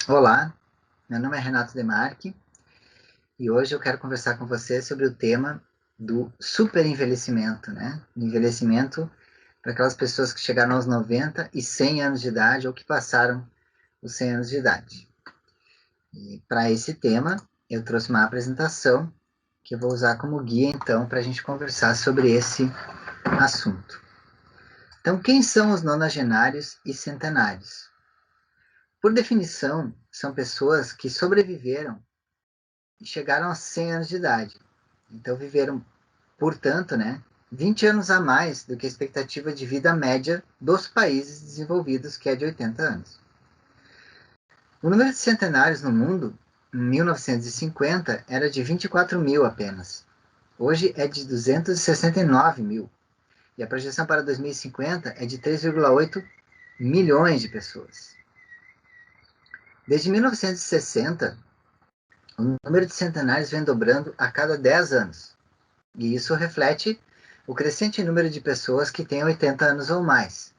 Olá, meu nome é Renato Demarque e hoje eu quero conversar com você sobre o tema do superenvelhecimento, né? Envelhecimento para aquelas pessoas que chegaram aos 90 e 100 anos de idade ou que passaram os 100 anos de idade. E para esse tema, eu trouxe uma apresentação que eu vou usar como guia, então, para a gente conversar sobre esse assunto. Então, quem são os nonagenários e centenários? Por definição, são pessoas que sobreviveram e chegaram aos 100 anos de idade. Então viveram, portanto, 20 anos a mais do que a expectativa de vida média dos países desenvolvidos, que é de 80 anos. O número de centenários no mundo, em 1950, era de 24 mil apenas. Hoje é de 269 mil. E a projeção para 2050 é de 3,8 milhões de pessoas. Desde 1960, o número de centenários vem dobrando a cada 10 anos. E isso reflete o crescente número de pessoas que têm 80 anos ou mais.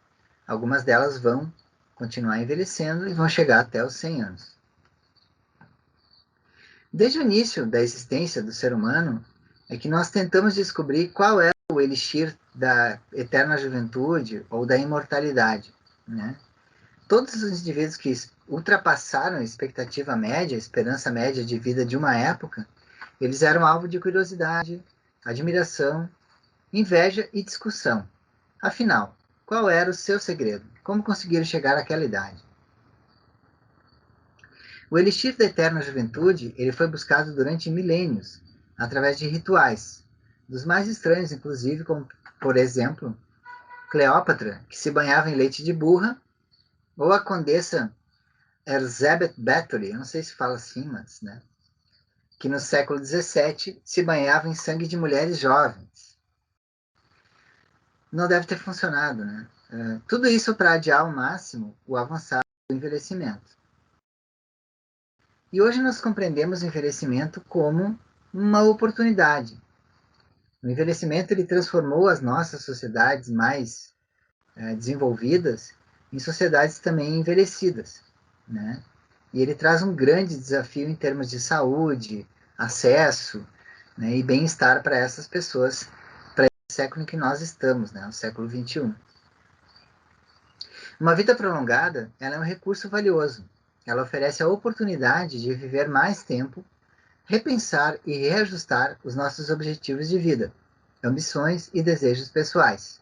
Algumas delas vão continuar envelhecendo e vão chegar até os 100 anos. Desde o início da existência do ser humano, é que nós tentamos descobrir qual é o elixir da eterna juventude ou da imortalidade, né? Todos os indivíduos que ultrapassaram a expectativa média, a esperança média de vida de uma época, eles eram alvo de curiosidade, admiração, inveja e discussão. Afinal, qual era o seu segredo? Como conseguiram chegar àquela idade? O elixir da eterna juventude, ele foi buscado durante milênios, através de rituais, dos mais estranhos, inclusive, como, por exemplo, Cleópatra, que se banhava em leite de burra, ou a condessa Elizabeth Bathory, eu não sei se fala assim, mas, que no século XVII se banhava em sangue de mulheres jovens. Não deve ter funcionado, né? Tudo isso para adiar ao máximo o avançar do envelhecimento. E hoje nós compreendemos o envelhecimento como uma oportunidade. O envelhecimento ele transformou as nossas sociedades mais desenvolvidas em sociedades também envelhecidas, né? E ele traz um grande desafio em termos de saúde, acesso, né, e bem-estar para essas pessoas, para esse século em que nós estamos, né, o século XXI. Uma vida prolongada, ela é um recurso valioso. Ela oferece a oportunidade de viver mais tempo, repensar e reajustar os nossos objetivos de vida, ambições e desejos pessoais.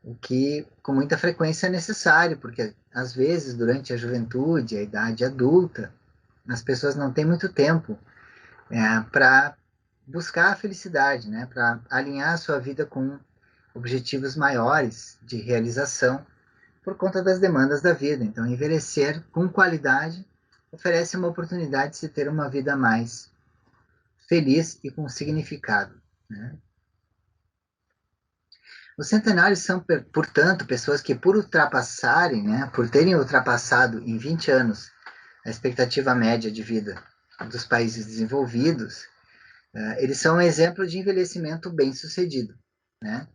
O que com muita frequência é necessário, porque às vezes durante a juventude, a idade adulta, as pessoas não têm muito tempo para buscar a felicidade, né? Para alinhar a sua vida com objetivos maiores de realização por conta das demandas da vida. Então, envelhecer com qualidade oferece uma oportunidade de se ter uma vida mais feliz e com significado, né? Os centenários são, portanto, pessoas que, por ultrapassarem, por terem ultrapassado em 20 anos a expectativa média de vida dos países desenvolvidos, eles são um exemplo de envelhecimento bem-sucedido, né?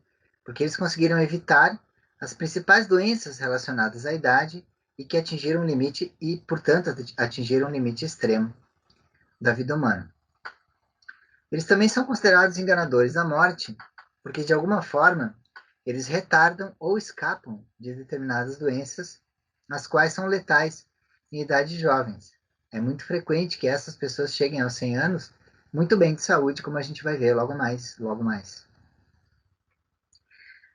Porque eles conseguiram evitar as principais doenças relacionadas à idade e que atingiram um limite e, portanto, atingiram um limite extremo da vida humana. Eles também são considerados enganadores da morte, porque de alguma forma eles retardam ou escapam de determinadas doenças, as quais são letais em idades jovens. É muito frequente que essas pessoas cheguem aos 100 anos muito bem de saúde, como a gente vai ver logo mais, logo mais.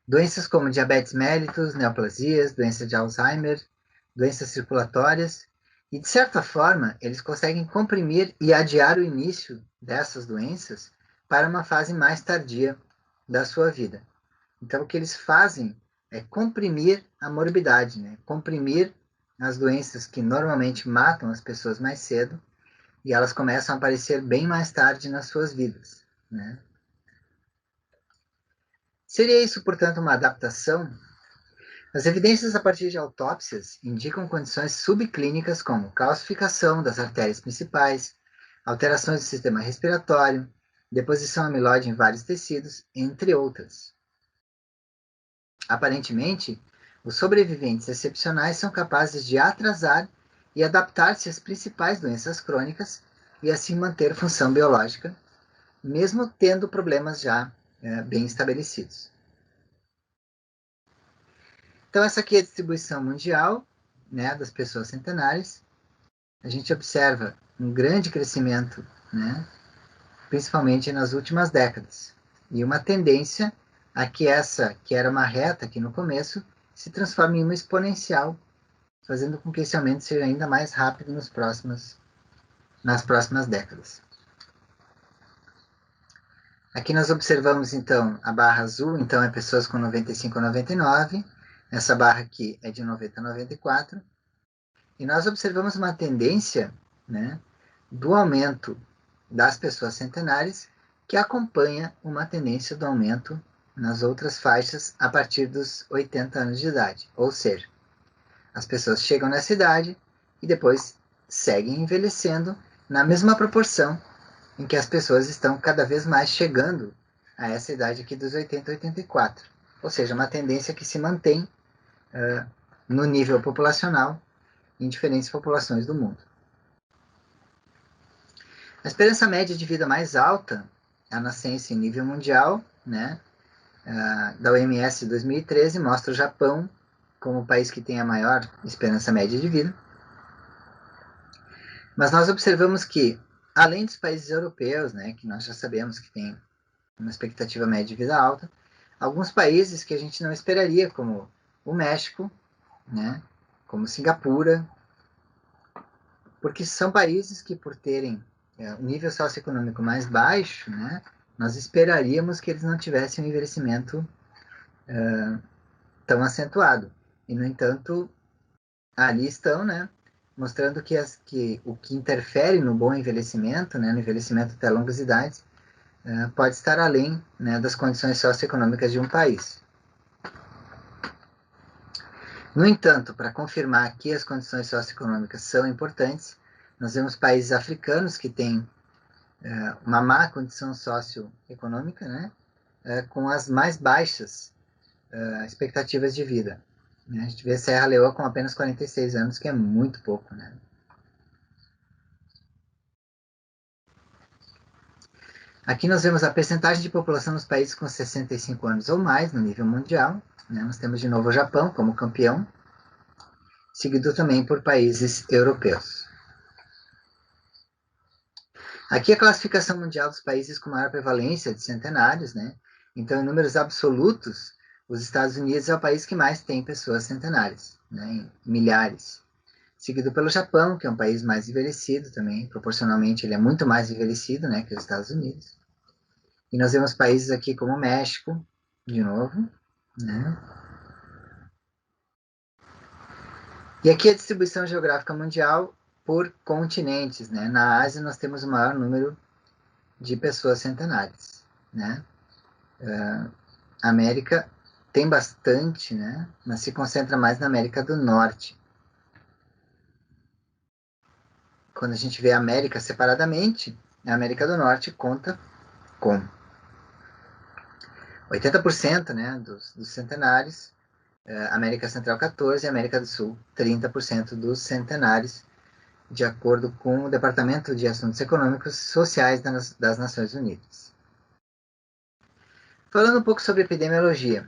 Doenças como diabetes mellitus, neoplasias, doença de Alzheimer, doenças circulatórias, e de certa forma eles conseguem comprimir e adiar o início dessas doenças para uma fase mais tardia da sua vida. Então o que eles fazem é comprimir a morbidade, né? Comprimir as doenças que normalmente matam as pessoas mais cedo e elas começam a aparecer bem mais tarde nas suas vidas, né? Seria isso, portanto, uma adaptação? As evidências a partir de autópsias indicam condições subclínicas como calcificação das artérias principais, alterações do sistema respiratório, deposição amiloide em vários tecidos, entre outras. Aparentemente, os sobreviventes excepcionais são capazes de atrasar e adaptar-se às principais doenças crônicas e assim manter função biológica, mesmo tendo problemas já bem estabelecidos. Então, essa aqui é a distribuição mundial, né, das pessoas centenárias. A gente observa um grande crescimento, né, principalmente nas últimas décadas, e uma tendência a que essa, que era uma reta aqui no começo, se transforme em uma exponencial, fazendo com que esse aumento seja ainda mais rápido nas próximas décadas. Aqui nós observamos, então, a barra azul, então, é pessoas com 95 a 99, essa barra aqui é de 90 a 94, e nós observamos uma tendência, né, do aumento das pessoas centenárias que acompanha uma tendência do aumento nas outras faixas a partir dos 80 anos de idade. Ou seja, as pessoas chegam nessa idade e depois seguem envelhecendo na mesma proporção em que as pessoas estão cada vez mais chegando a essa idade aqui dos 80 a 84. Ou seja, uma tendência que se mantém no nível populacional em diferentes populações do mundo. A esperança média de vida mais alta, a nascença em nível mundial, né, da OMS 2013, mostra o Japão como o país que tem a maior esperança média de vida. Mas nós observamos que, além dos países europeus, né, que nós já sabemos que tem uma expectativa média de vida alta, alguns países que a gente não esperaria, como o México, né, como Singapura, porque são países que, por terem um nível socioeconômico mais baixo, né, nós esperaríamos que eles não tivessem um envelhecimento tão acentuado. E, no entanto, ali estão, né, mostrando que o que interfere no bom envelhecimento, né, no envelhecimento até longas idades, pode estar além, né, das condições socioeconômicas de um país. No entanto, para confirmar que as condições socioeconômicas são importantes, nós vemos países africanos que têm uma má condição socioeconômica, né, com as mais baixas expectativas de vida. Né? A gente vê Serra Leoa com apenas 46 anos, que é muito pouco. Né? Aqui nós vemos a percentagem de população nos países com 65 anos ou mais no nível mundial. Né? Nós temos de novo o Japão como campeão, seguido também por países europeus. Aqui a classificação mundial dos países com maior prevalência de centenários, né? Então, em números absolutos, os Estados Unidos é o país que mais tem pessoas centenárias, né? Em milhares. Seguido pelo Japão, que é um país mais envelhecido também, proporcionalmente ele é muito mais envelhecido, né, que os Estados Unidos. E nós vemos países aqui como o México, de novo, né? E aqui a distribuição geográfica mundial por continentes, né? Na Ásia nós temos o maior número de pessoas centenárias, né? A América tem bastante, né? Mas se concentra mais na América do Norte. Quando a gente vê a América separadamente, a América do Norte conta com 80%, né, dos centenários, América Central 14% e América do Sul 30% dos centenários, de acordo com o Departamento de Assuntos Econômicos e Sociais das Nações Unidas. Falando um pouco sobre epidemiologia.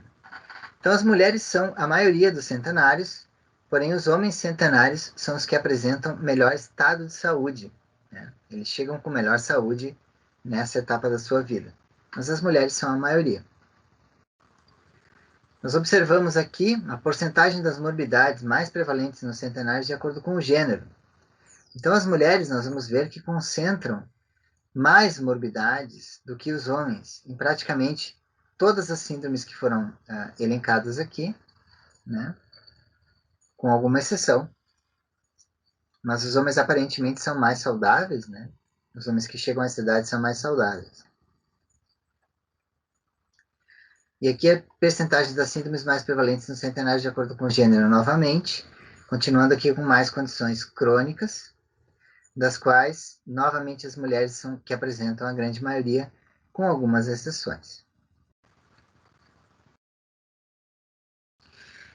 Então, as mulheres são a maioria dos centenários, porém os homens centenários são os que apresentam melhor estado de saúde. Né? Eles chegam com melhor saúde nessa etapa da sua vida. Mas as mulheres são a maioria. Nós observamos aqui a porcentagem das morbidades mais prevalentes nos centenários de acordo com o gênero. Então, as mulheres, nós vamos ver que concentram mais morbidades do que os homens, em praticamente todas as síndromes que foram elencadas aqui, né? Com alguma exceção. Mas os homens aparentemente são mais saudáveis, né? Os homens que chegam a essa idade são mais saudáveis. E aqui a percentagem das síndromes mais prevalentes no centenário de acordo com o gênero novamente, continuando aqui com mais condições crônicas, das quais, novamente, as mulheres são que apresentam a grande maioria, com algumas exceções.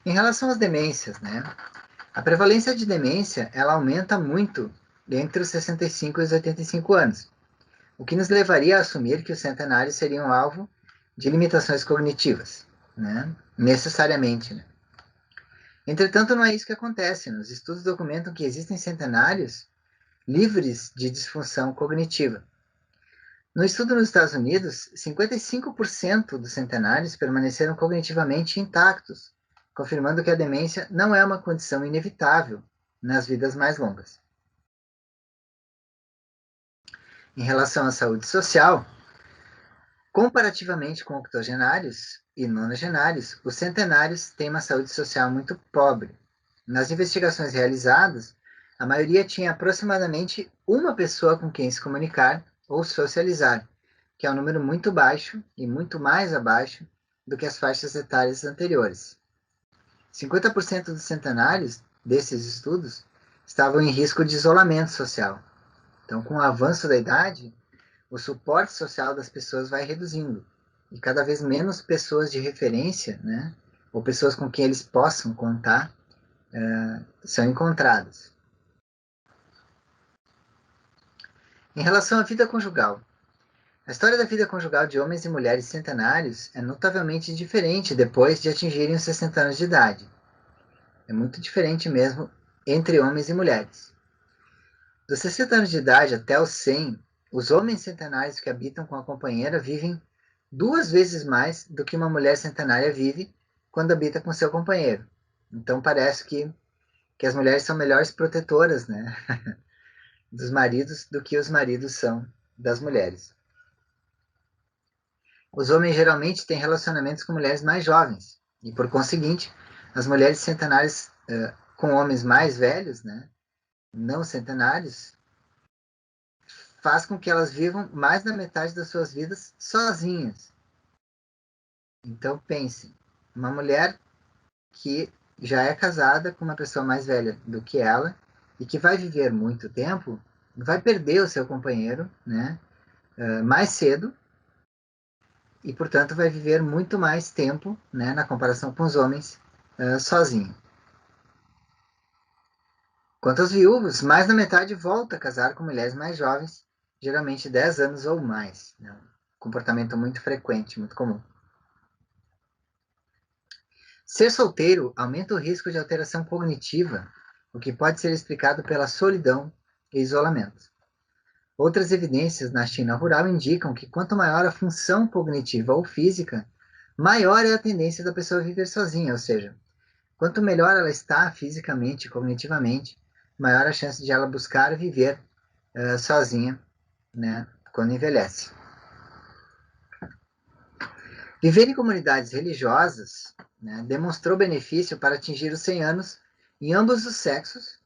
Em relação às demências, né? A prevalência de demência, ela aumenta muito entre os 65 e os 85 anos, o que nos levaria a assumir que os centenários seriam alvo de limitações cognitivas, né? Necessariamente, né? Entretanto, não é isso que acontece. Os estudos documentam que existem centenários livres de disfunção cognitiva. No estudo nos Estados Unidos, 55% dos centenários permaneceram cognitivamente intactos, confirmando que a demência não é uma condição inevitável nas vidas mais longas. Em relação à saúde social, comparativamente com octogenários e nonagenários, os centenários têm uma saúde social muito pobre. Nas investigações realizadas, a maioria tinha aproximadamente uma pessoa com quem se comunicar ou socializar, que é um número muito baixo e muito mais abaixo do que as faixas etárias anteriores. 50% dos centenários desses estudos estavam em risco de isolamento social. Então, com o avanço da idade, o suporte social das pessoas vai reduzindo e cada vez menos pessoas de referência, né, ou pessoas com quem eles possam contar, são encontradas. Em relação à vida conjugal, a história da vida conjugal de homens e mulheres centenários é notavelmente diferente depois de atingirem os 60 anos de idade. É muito diferente mesmo entre homens e mulheres. Dos 60 anos de idade até os 100, os homens centenários que habitam com a companheira vivem 2 vezes mais do que uma mulher centenária vive quando habita com seu companheiro. Então parece que as mulheres são melhores protetoras, né, dos maridos do que os maridos são das mulheres. Os homens geralmente têm relacionamentos com mulheres mais jovens e, por conseguinte, as mulheres centenárias com homens mais velhos, né, não centenários, faz com que elas vivam mais da metade das suas vidas sozinhas. Então pense, uma mulher que já é casada com uma pessoa mais velha do que ela e que vai viver muito tempo, vai perder o seu companheiro, né, mais cedo e, portanto, vai viver muito mais tempo, né, na comparação com os homens, sozinho. Quanto aos viúvos, mais da metade volta a casar com mulheres mais jovens, geralmente 10 anos ou mais. Né? Comportamento muito frequente, muito comum. Ser solteiro aumenta o risco de alteração cognitiva, o que pode ser explicado pela solidão e isolamento. Outras evidências na China rural indicam que quanto maior a função cognitiva ou física, maior é a tendência da pessoa a viver sozinha, ou seja, quanto melhor ela está fisicamente e cognitivamente, maior a chance de ela buscar viver sozinha, né, quando envelhece. Viver em comunidades religiosas, né, demonstrou benefício para atingir os 100 anos em ambos os sexos,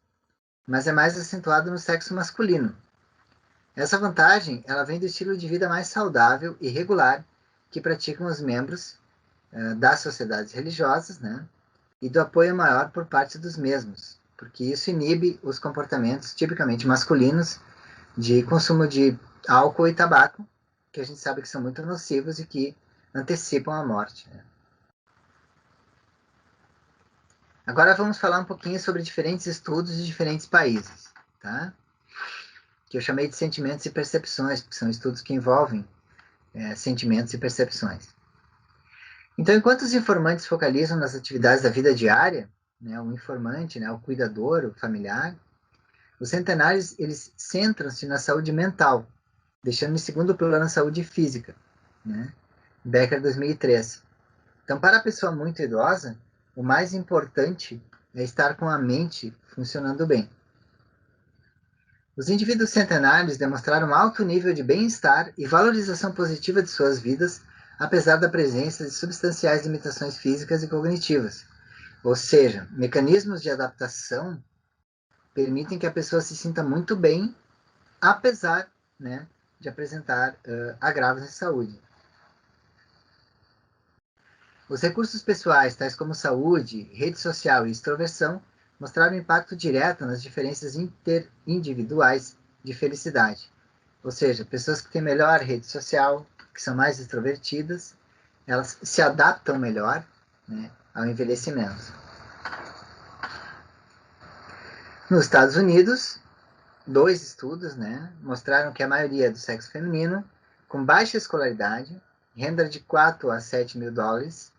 mas é mais acentuado no sexo masculino. Essa vantagem ela vem do estilo de vida mais saudável e regular que praticam os membros das sociedades religiosas, né, e do apoio maior por parte dos mesmos, porque isso inibe os comportamentos tipicamente masculinos de consumo de álcool e tabaco, que a gente sabe que são muito nocivos e que antecipam a morte. Né? Agora vamos falar um pouquinho sobre diferentes estudos de diferentes países, tá? Que eu chamei de sentimentos e percepções, porque são estudos que envolvem sentimentos e percepções. Então, enquanto os informantes focalizam nas atividades da vida diária, né, o informante, né, o cuidador, o familiar, os centenários eles centram-se na saúde mental, deixando em segundo plano a saúde física, né? Becker 2003. Então, para a pessoa muito idosa, o mais importante é estar com a mente funcionando bem. Os indivíduos centenários demonstraram alto nível de bem-estar e valorização positiva de suas vidas, apesar da presença de substanciais limitações físicas e cognitivas. Ou seja, mecanismos de adaptação permitem que a pessoa se sinta muito bem, apesar, né, de apresentar agravos de saúde. Os recursos pessoais, tais como saúde, rede social e extroversão, mostraram impacto direto nas diferenças interindividuais de felicidade. Ou seja, pessoas que têm melhor rede social, que são mais extrovertidas, elas se adaptam melhor, né, ao envelhecimento. Nos Estados Unidos, 2 estudos, né, mostraram que a maioria do sexo feminino, com baixa escolaridade, renda de 4 a 7 mil dólares,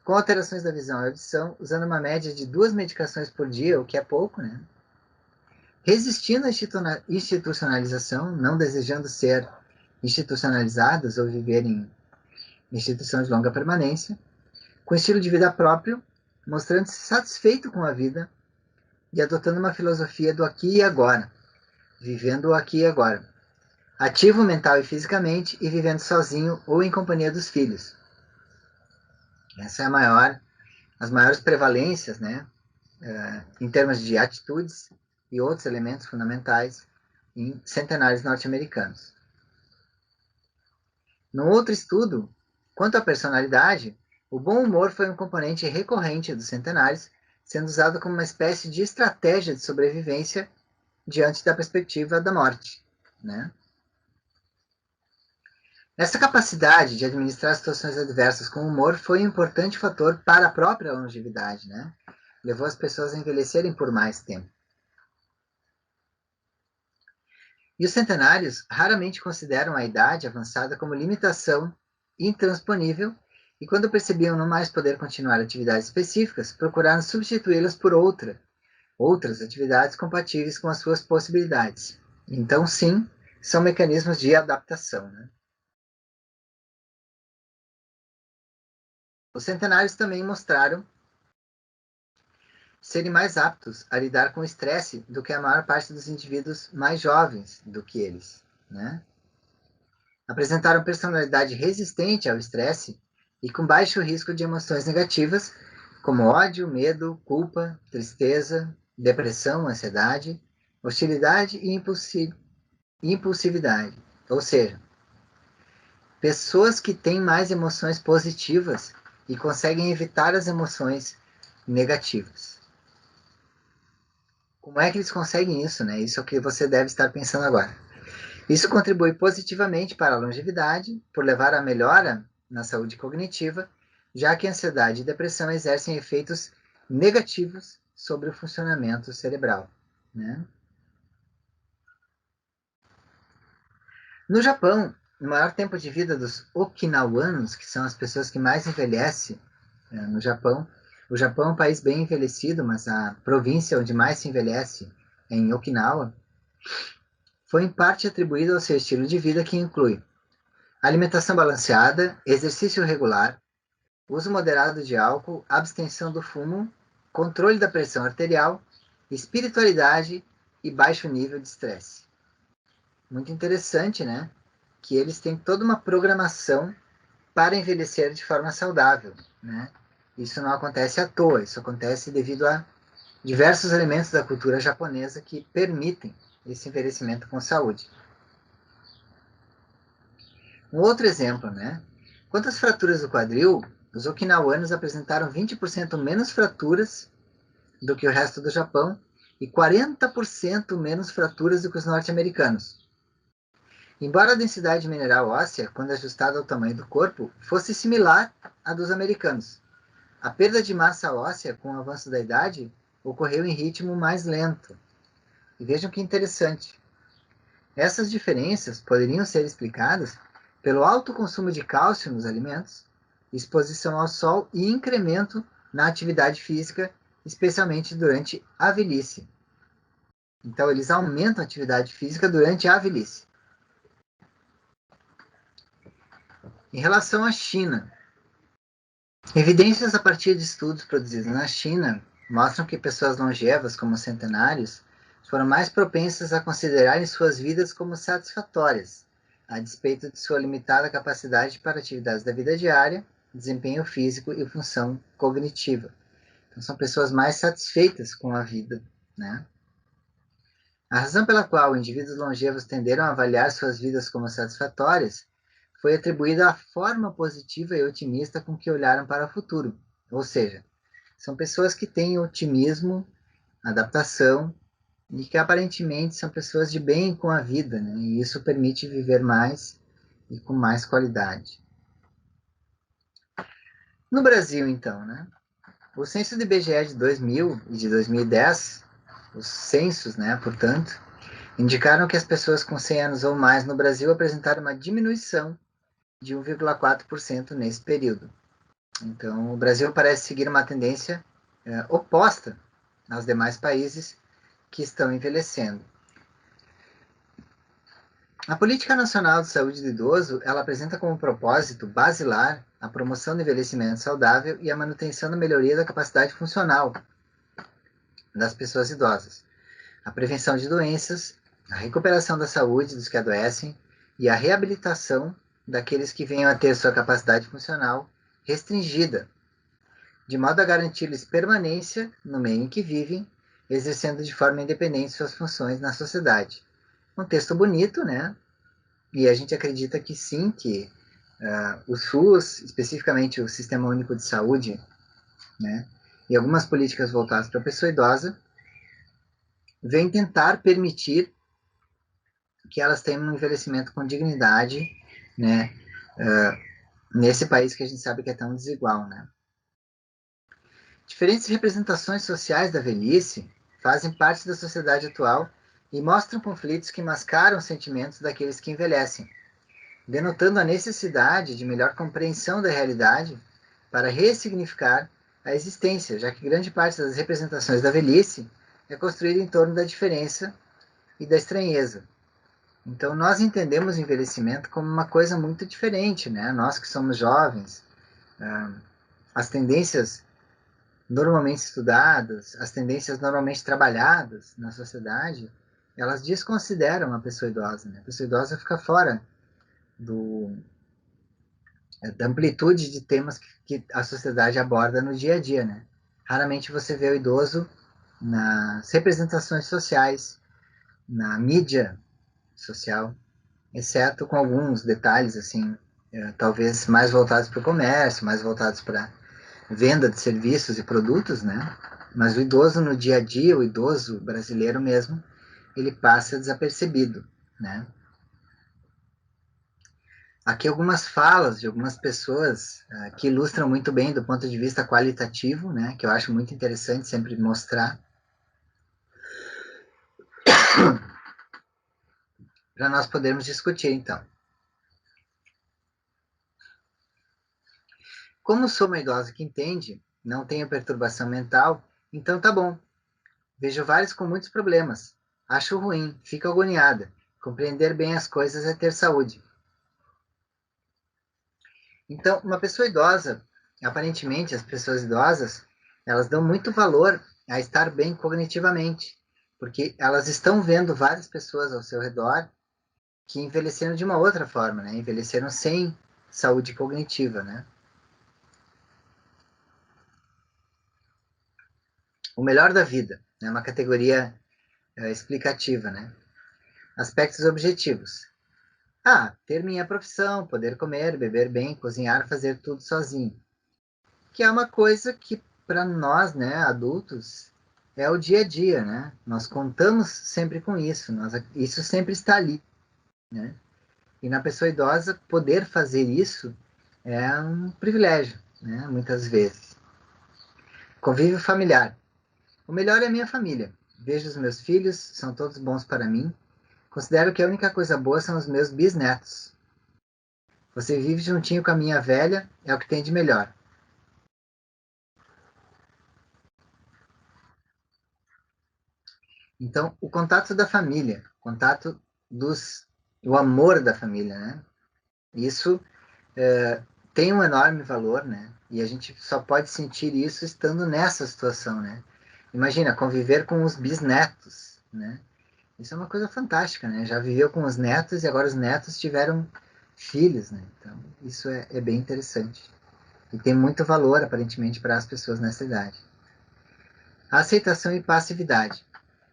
com alterações da visão e audição, usando uma média de 2 medicações por dia, o que é pouco, né, resistindo à institucionalização, não desejando ser institucionalizadas ou viver em instituição de longa permanência, com estilo de vida próprio, mostrando-se satisfeito com a vida e adotando uma filosofia do aqui e agora, vivendo o aqui e agora, ativo mental e fisicamente e vivendo sozinho ou em companhia dos filhos. Essa é as maiores prevalências, né, em termos de atitudes e outros elementos fundamentais em centenários norte-americanos. No outro estudo, quanto à personalidade, o bom humor foi um componente recorrente dos centenários, sendo usado como uma espécie de estratégia de sobrevivência diante da perspectiva da morte, né? Essa capacidade de administrar situações adversas com humor foi um importante fator para a própria longevidade, né? Levou as pessoas a envelhecerem por mais tempo. E os centenários raramente consideram a idade avançada como limitação intransponível e, quando percebiam não mais poder continuar atividades específicas, procuraram substituí-las por outras atividades compatíveis com as suas possibilidades. Então, sim, são mecanismos de adaptação, né? Os centenários também mostraram serem mais aptos a lidar com o estresse do que a maior parte dos indivíduos mais jovens do que eles, né? Apresentaram personalidade resistente ao estresse e com baixo risco de emoções negativas, como ódio, medo, culpa, tristeza, depressão, ansiedade, hostilidade e impulsividade. Ou seja, pessoas que têm mais emoções positivas e conseguem evitar as emoções negativas. Como é que eles conseguem isso, né? Isso é o que você deve estar pensando agora. Isso contribui positivamente para a longevidade, por levar à melhora na saúde cognitiva, já que ansiedade e depressão exercem efeitos negativos sobre o funcionamento cerebral, né? No Japão, o maior tempo de vida dos okinawanos, que são as pessoas que mais envelhecem no Japão, o Japão é um país bem envelhecido, mas a província onde mais se envelhece é em Okinawa, foi em parte atribuído ao seu estilo de vida que inclui alimentação balanceada, exercício regular, uso moderado de álcool, abstenção do fumo, controle da pressão arterial, espiritualidade e baixo nível de estresse. Muito interessante, né? Que eles têm toda uma programação para envelhecer de forma saudável, né? Isso não acontece à toa, isso acontece devido a diversos elementos da cultura japonesa que permitem esse envelhecimento com saúde. Um outro exemplo, né? Quanto às fraturas do quadril, os okinawanos apresentaram 20% menos fraturas do que o resto do Japão e 40% menos fraturas do que os norte-americanos. Embora a densidade mineral óssea, quando ajustada ao tamanho do corpo, fosse similar à dos americanos, a perda de massa óssea com o avanço da idade ocorreu em ritmo mais lento. E vejam que interessante. Essas diferenças poderiam ser explicadas pelo alto consumo de cálcio nos alimentos, exposição ao sol e incremento na atividade física, especialmente durante a velhice. Então, eles aumentam a atividade física durante a velhice. Em relação à China, evidências a partir de estudos produzidos na China mostram que pessoas longevas, como centenários, foram mais propensas a considerarem suas vidas como satisfatórias, a despeito de sua limitada capacidade para atividades da vida diária, desempenho físico e função cognitiva. Então, são pessoas mais satisfeitas com a vida, né? A razão pela qual indivíduos longevos tenderam a avaliar suas vidas como satisfatórias foi atribuída à forma positiva e otimista com que olharam para o futuro. Ou seja, são pessoas que têm otimismo, adaptação e que aparentemente são pessoas de bem com a vida, né? E isso permite viver mais e com mais qualidade. No Brasil, então, né? O censo do IBGE de 2000 e de 2010, os censos, né, portanto, indicaram que as pessoas com 100 anos ou mais no Brasil apresentaram uma diminuição de 1,4% nesse período. Então, o Brasil parece seguir uma tendência oposta aos demais países que estão envelhecendo. A Política Nacional de Saúde do Idoso, ela apresenta como propósito basilar a promoção do envelhecimento saudável e a manutenção da melhoria da capacidade funcional das pessoas idosas, a prevenção de doenças, a recuperação da saúde dos que adoecem e a reabilitação daqueles que venham a ter sua capacidade funcional restringida, de modo a garantir-lhes permanência no meio em que vivem, exercendo de forma independente suas funções na sociedade. Um texto bonito, né? E a gente acredita que sim, que o SUS, especificamente o Sistema Único de Saúde, né? E algumas políticas voltadas para a pessoa idosa, vem tentar permitir que elas tenham um envelhecimento com dignidade, né? Nesse país que a gente sabe que é tão desigual, né? Diferentes representações sociais da velhice fazem parte da sociedade atual e mostram conflitos que mascaram os sentimentos daqueles que envelhecem, denotando a necessidade de melhor compreensão da realidade para ressignificar a existência, já que grande parte das representações da velhice é construída em torno da diferença e da estranheza. Então, nós entendemos o envelhecimento como uma coisa muito diferente, né? Nós que somos jovens, as tendências normalmente estudadas, as tendências normalmente trabalhadas na sociedade, elas desconsideram a pessoa idosa, né? A pessoa idosa fica fora do, da amplitude de temas que a sociedade aborda no dia a dia, né? Raramente você vê o idoso nas representações sociais, na mídia social, exceto com alguns detalhes, assim, talvez mais voltados para o comércio, mais voltados para venda de serviços e produtos, né? Mas o idoso no dia a dia, o idoso brasileiro mesmo, ele passa desapercebido, né? Aqui algumas falas de algumas pessoas que ilustram muito bem do ponto de vista qualitativo, né? Que eu acho muito interessante sempre mostrar para nós podermos discutir, então. Como sou uma idosa que entende, não tenho perturbação mental, então tá bom. Vejo vários com muitos problemas. Acho ruim, fico agoniada. Compreender bem as coisas é ter saúde. Então, uma pessoa idosa, aparentemente as pessoas idosas, elas dão muito valor a estar bem cognitivamente, porque elas estão vendo várias pessoas ao seu redor que envelheceram de uma outra forma, né? Envelheceram sem saúde cognitiva, né? O melhor da vida, é uma categoria explicativa, né? Aspectos objetivos. Ter minha profissão, poder comer, beber bem, cozinhar, fazer tudo sozinho. Que é uma coisa que, para nós, né, adultos, é o dia a dia, né? Nós contamos sempre com isso, isso sempre está ali, né? E na pessoa idosa, poder fazer isso é um privilégio, né? Muitas vezes. Convívio familiar. O melhor é a minha família. Vejo os meus filhos, são todos bons para mim. Considero que a única coisa boa são os meus bisnetos. Você vive juntinho com a minha velha, é o que tem de melhor. Então, o contato da família, contato o amor da família, né? Isso tem um enorme valor, né? E a gente só pode sentir isso estando nessa situação, né? Imagina, conviver com os bisnetos, né? Isso é uma coisa fantástica, né? Já viveu com os netos e agora os netos tiveram filhos, né? Então, isso é bem interessante. E tem muito valor, aparentemente, para as pessoas nessa idade. Aceitação e passividade.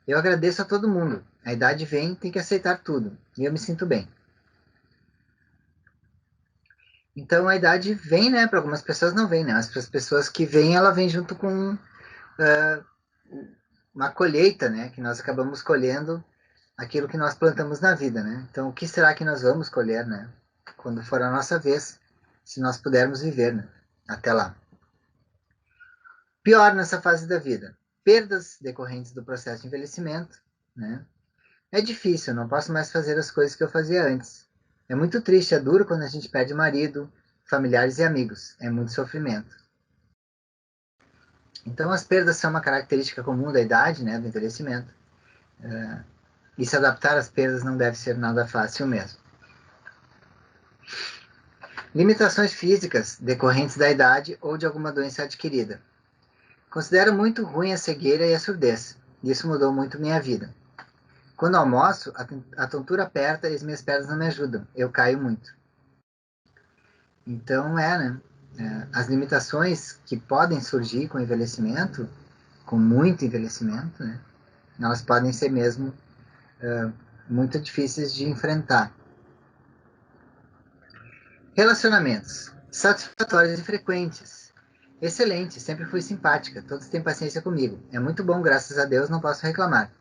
Eu agradeço a todo mundo. A idade vem, tem que aceitar tudo. E eu me sinto bem. Então a idade vem, né? Para algumas pessoas não vem, né? Mas para as pessoas que vêm, ela vem junto com uma colheita, né? Que nós acabamos colhendo aquilo que nós plantamos na vida, né? Então o que será que nós vamos colher, né? Quando for a nossa vez, se nós pudermos viver, né? Até lá. Pior nessa fase da vida. perdas decorrentes do processo de envelhecimento, né? É difícil, eu não posso mais fazer as coisas que eu fazia antes. É muito triste, é duro quando a gente perde marido, familiares e amigos. É muito sofrimento. Então, as perdas são uma característica comum da idade, né, do envelhecimento. E se adaptar às perdas não deve ser nada fácil mesmo. Limitações físicas decorrentes da idade ou de alguma doença adquirida. Considero muito ruim a cegueira e a surdez. Isso mudou muito minha vida. Quando almoço, a tontura aperta e as minhas pernas não me ajudam. Eu caio muito. Então, né? As limitações que podem surgir com o envelhecimento, com muito envelhecimento, né? Elas podem ser mesmo muito difíceis de enfrentar. Relacionamentos. Satisfatórios e frequentes. Excelente, sempre fui simpática. Todos têm paciência comigo. É muito bom, graças a Deus, não posso reclamar.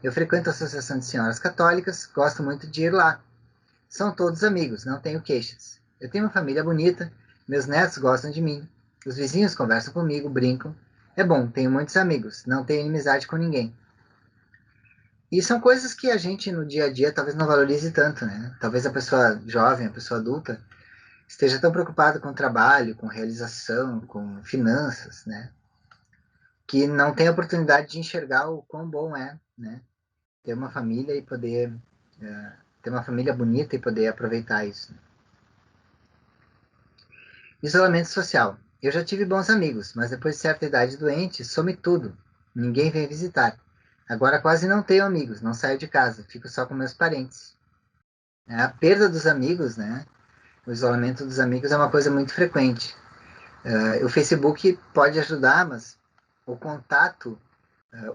Eu frequento a Associação de Senhoras Católicas, gosto muito de ir lá. São todos amigos, não tenho queixas. Eu tenho uma família bonita, meus netos gostam de mim, os vizinhos conversam comigo, brincam. É bom, tenho muitos amigos, não tenho inimizade com ninguém. E são coisas que a gente no dia a dia talvez não valorize tanto, né? Talvez a pessoa jovem, a pessoa adulta, esteja tão preocupada com trabalho, com realização, com finanças, né? Que não tem a oportunidade de enxergar o quão bom é, né? Ter uma família e poder ter uma família bonita e poder aproveitar isso. Isolamento social. Eu já tive bons amigos, mas depois de certa idade doente, some tudo. Ninguém vem visitar. Agora quase não tenho amigos, não saio de casa, fico só com meus parentes. A perda dos amigos, né? O isolamento dos amigos é uma coisa muito frequente. O Facebook pode ajudar, mas o contato,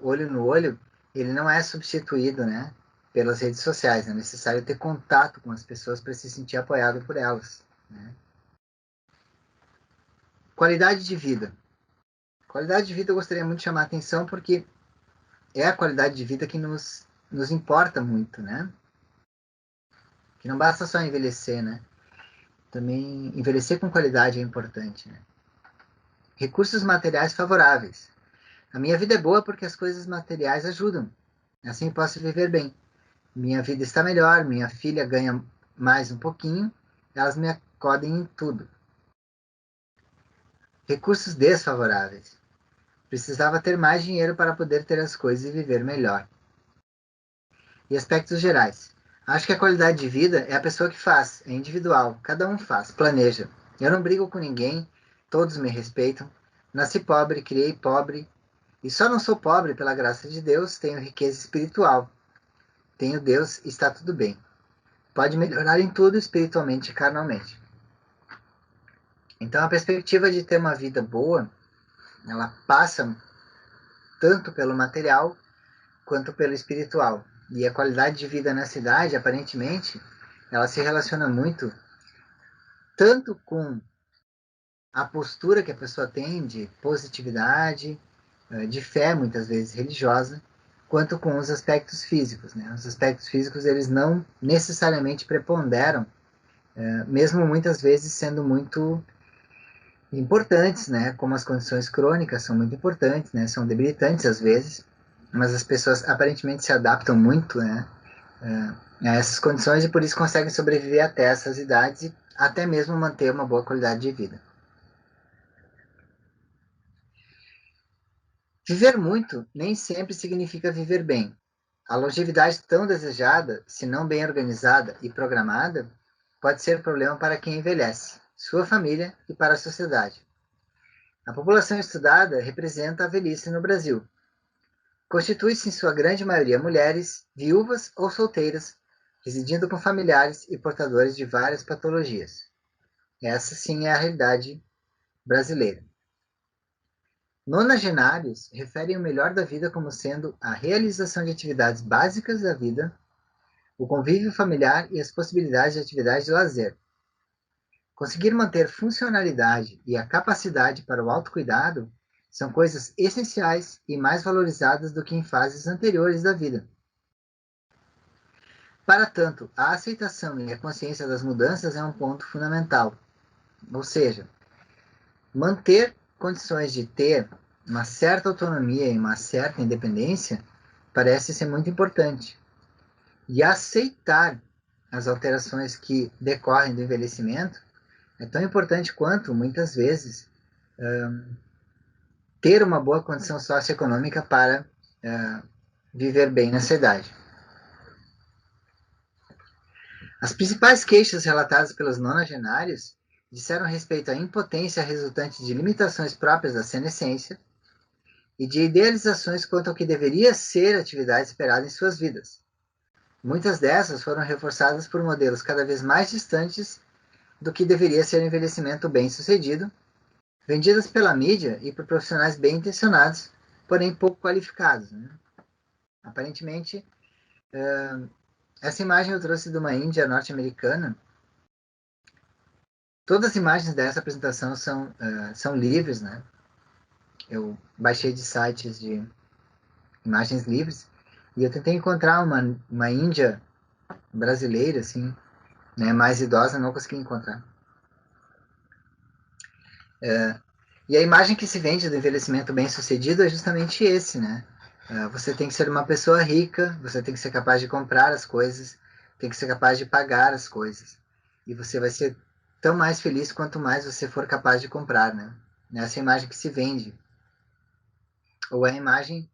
olho no olho, ele não é substituído, né? Pelas redes sociais. É necessário ter contato com as pessoas para se sentir apoiado por elas. Né? Qualidade de vida. Qualidade de vida eu gostaria muito de chamar a atenção porque é a qualidade de vida que nos importa muito, né? Que não basta só envelhecer, né? Também envelhecer com qualidade é importante, né? Recursos materiais favoráveis. A minha vida é boa porque as coisas materiais ajudam. Assim posso viver bem. Minha vida está melhor, minha filha ganha mais um pouquinho, elas me acodem em tudo. Recursos desfavoráveis. Precisava ter mais dinheiro para poder ter as coisas e viver melhor. E aspectos gerais. Acho que a qualidade de vida é a pessoa que faz, é individual, cada um faz, planeja. Eu não brigo com ninguém, todos me respeitam. Nasci pobre, criei pobre, e só não sou pobre pela graça de Deus, tenho riqueza espiritual. Tenho Deus, está tudo bem. Pode melhorar em tudo, espiritualmente e carnalmente. Então a perspectiva de ter uma vida boa, ela passa tanto pelo material quanto pelo espiritual. E a qualidade de vida na cidade, aparentemente, ela se relaciona muito tanto com a postura que a pessoa tem de positividade, de fé, muitas vezes religiosa, quanto com os aspectos físicos. Né? Os aspectos físicos, eles não necessariamente preponderam, mesmo muitas vezes sendo muito importantes, né? Como as condições crônicas são muito importantes, né? São debilitantes às vezes, mas as pessoas aparentemente se adaptam muito, né? A essas condições e por isso conseguem sobreviver até essas idades e até mesmo manter uma boa qualidade de vida. Viver muito nem sempre significa viver bem. A longevidade tão desejada, se não bem organizada e programada, pode ser problema para quem envelhece, sua família e para a sociedade. A população estudada representa a velhice no Brasil. Constitui-se em sua grande maioria mulheres, viúvas ou solteiras, residindo com familiares e portadores de várias patologias. Essa sim é a realidade brasileira. Nonagenários referem o melhor da vida como sendo a realização de atividades básicas da vida, o convívio familiar e as possibilidades de atividades de lazer. Conseguir manter funcionalidade e a capacidade para o autocuidado são coisas essenciais e mais valorizadas do que em fases anteriores da vida. Para tanto, a aceitação e a consciência das mudanças é um ponto fundamental. Ou seja, manter condições de ter uma certa autonomia e uma certa independência parece ser muito importante. E aceitar as alterações que decorrem do envelhecimento é tão importante quanto, muitas vezes, ter uma boa condição socioeconômica para viver bem nessa idade. As principais queixas relatadas pelos nonagenários disseram respeito à impotência resultante de limitações próprias da senescência e de idealizações quanto ao que deveria ser a atividade esperada em suas vidas. Muitas dessas foram reforçadas por modelos cada vez mais distantes do que deveria ser o envelhecimento bem-sucedido, vendidas pela mídia e por profissionais bem intencionados, porém pouco qualificados. Né? Aparentemente, essa imagem eu trouxe de uma Índia norte-americana. Todas as imagens dessa apresentação são livres, né? Eu baixei de sites de imagens livres e eu tentei encontrar uma Índia brasileira, assim, né, mais idosa, não consegui encontrar. E a imagem que se vende do envelhecimento bem-sucedido é justamente esse, né? Você tem que ser uma pessoa rica, você tem que ser capaz de comprar as coisas, tem que ser capaz de pagar as coisas. E você vai ser tão mais feliz quanto mais você for capaz de comprar, né? Essa é a imagem que se vende. Ou é a imagem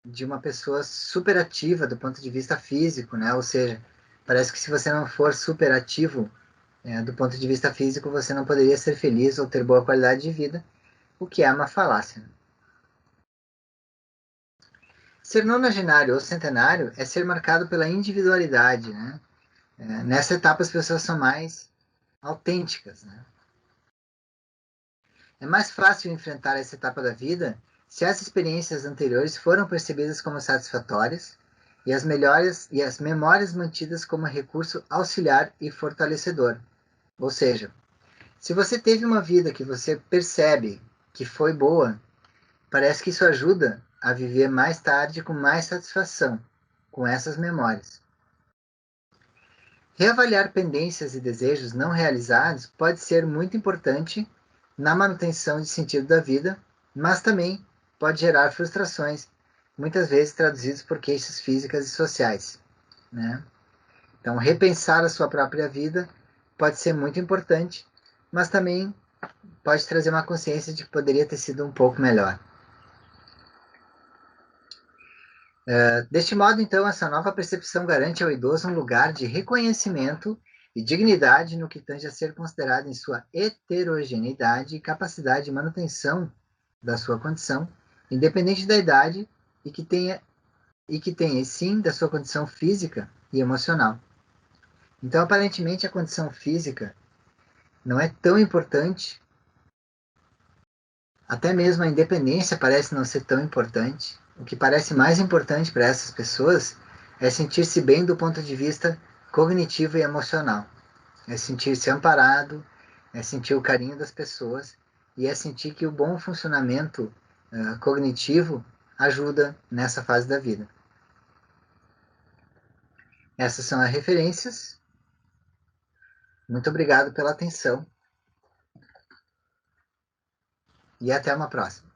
de uma pessoa super ativa do ponto de vista físico, né? Ou seja, parece que se você não for super ativo, do ponto de vista físico, você não poderia ser feliz ou ter boa qualidade de vida, o que é uma falácia. Ser nonagenário ou centenário é ser marcado pela individualidade, né? Nessa etapa as pessoas são mais autênticas, né? É mais fácil enfrentar essa etapa da vida se as experiências anteriores foram percebidas como satisfatórias e as memórias mantidas como recurso auxiliar e fortalecedor. Ou seja, se você teve uma vida que você percebe que foi boa, parece que isso ajuda a viver mais tarde com mais satisfação com essas memórias. Reavaliar pendências e desejos não realizados pode ser muito importante na manutenção de sentido da vida, mas também pode gerar frustrações, muitas vezes traduzidas por queixas físicas e sociais. Né? Então, repensar a sua própria vida pode ser muito importante, mas também pode trazer uma consciência de que poderia ter sido um pouco melhor. Deste modo, então, essa nova percepção garante ao idoso um lugar de reconhecimento e dignidade no que tange a ser considerado em sua heterogeneidade e capacidade de manutenção da sua condição, independente da idade, e que tenha sim da sua condição física e emocional. Então, aparentemente, a condição física não é tão importante, até mesmo a independência parece não ser tão importante. O que parece mais importante para essas pessoas é sentir-se bem do ponto de vista cognitivo e emocional. É sentir-se amparado, é sentir o carinho das pessoas e é sentir que o bom funcionamento cognitivo ajuda nessa fase da vida. Essas são as referências. Muito obrigado pela atenção e até uma próxima.